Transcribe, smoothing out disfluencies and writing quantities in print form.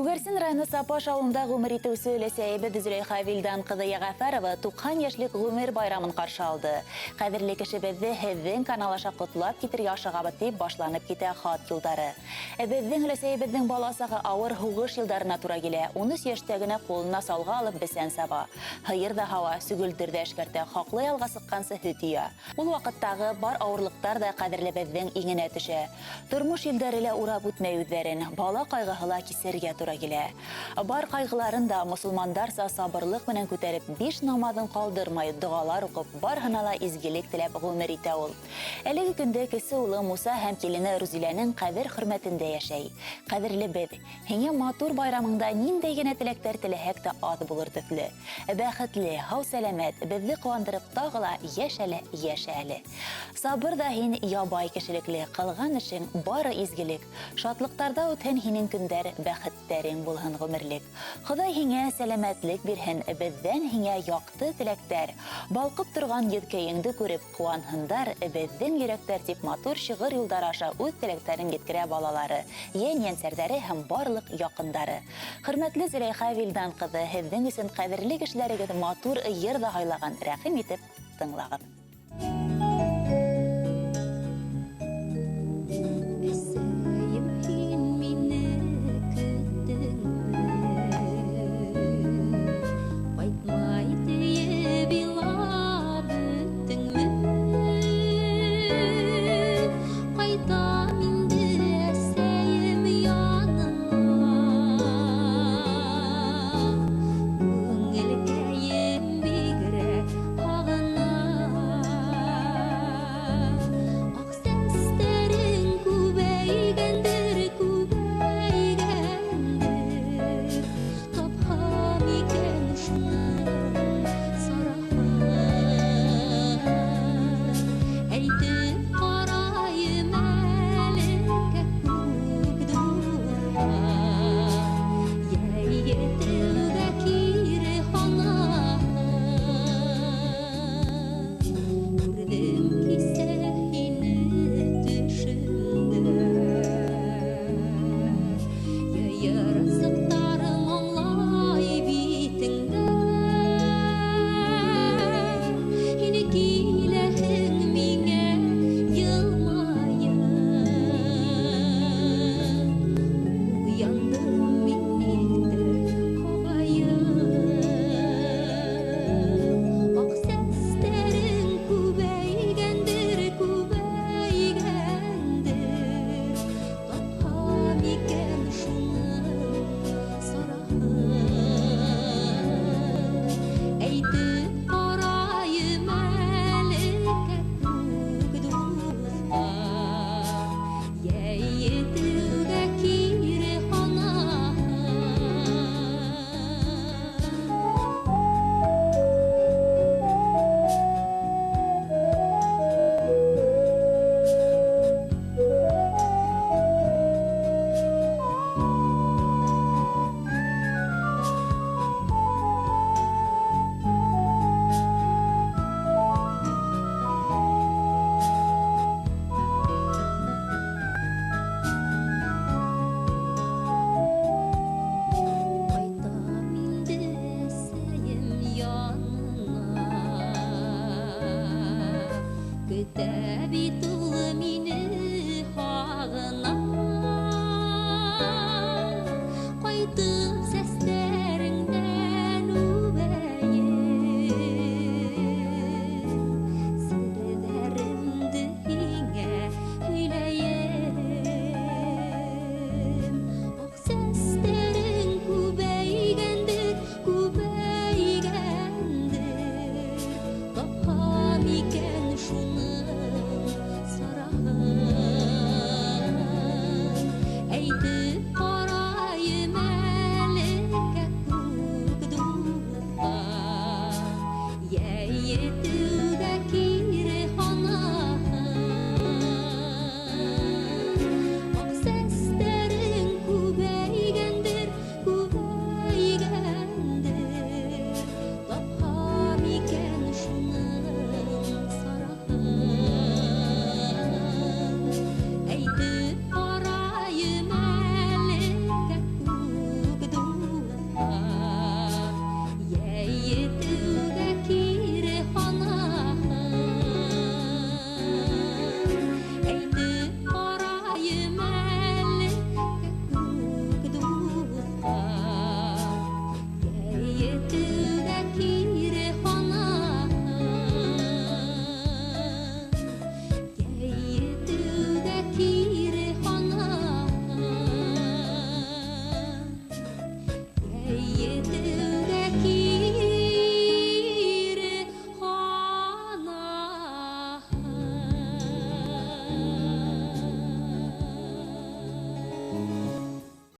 Күгәрсен районы Сапаш ауылында ғұмыр итеүсе өләсәйебе Зөләйха Вилдан кызы Ягафарова 90 яшьлек ғүмер байрамын каршы алды. Кадерле кешебезне һеҙҙең каналаша ҡотлап китергә ашығабыҙ дип башланып китә хат юлдары. Беҙҙең өләсәйебеҙҙең баласағы ауыр һуғыш йылдарына тура килә. 13 йәштә генә ҡулына салға алып бесән саба. Һыйыр ҙа һауа, сүгелдерҙә эшкәртә, хаҡлы ялға сыҡҡансы һөт ия. Ул ваҡыттағы бар ауырлыҡтар да ҡәҙерлебеҙҙең иңенә төшә. Тормош елдәре лә урап үтмәй үҙҙәрен, бала ҡайғыһы ла кисергә тура килә. Бар ҡайғыларын да мосолмандарса сабырлык менән күтәреп, 5 намаҙын ҡалдырмай, доғалар уҡып, барыһына ла изгелек теләп ғүмер итә ул. Әлеге көндә кесе улы Муса һәм килене Рузиләнең ҡәҙер хөрмәтендә йәшәй. Ҡәҙерлебеҙ, һиңә матур байрамыңда ниндәй генә теләктәр теләһәк тә аҙ булыр төҫлө. Бәхетле, һау-сәләмәт, беҙҙе ҡыуандырып тағы ла йәшә әле. Сабыр да һин ябай кешелекле, ҡылған эшең бары изгелек. Шатлыҡтарда үтһен һинең көндәр, бәхеттәрең булһын ғүмерлек. Хоҙай һиңә сәләмәтлек бирһен, беҙҙән һиңә яҡты теләктәр. Балҡып торған йөҙкәйеңде күреп ҡыуанһындар, беҙҙең йөрәктәр тип матур шиғыр юлдары аша үҙ теләктәрен еткерә балалары, йән-йәнсәрҙәре һәм барлыҡ яҡындары. Хөрмәтле Зөләйха Вилдан ҡыҙы, һеҙҙең өсөн ҡәҙерле кешеләрегеҙ матур йыр ҙа һайлаған. Рәхим итеп тыңлағыҙ. Ты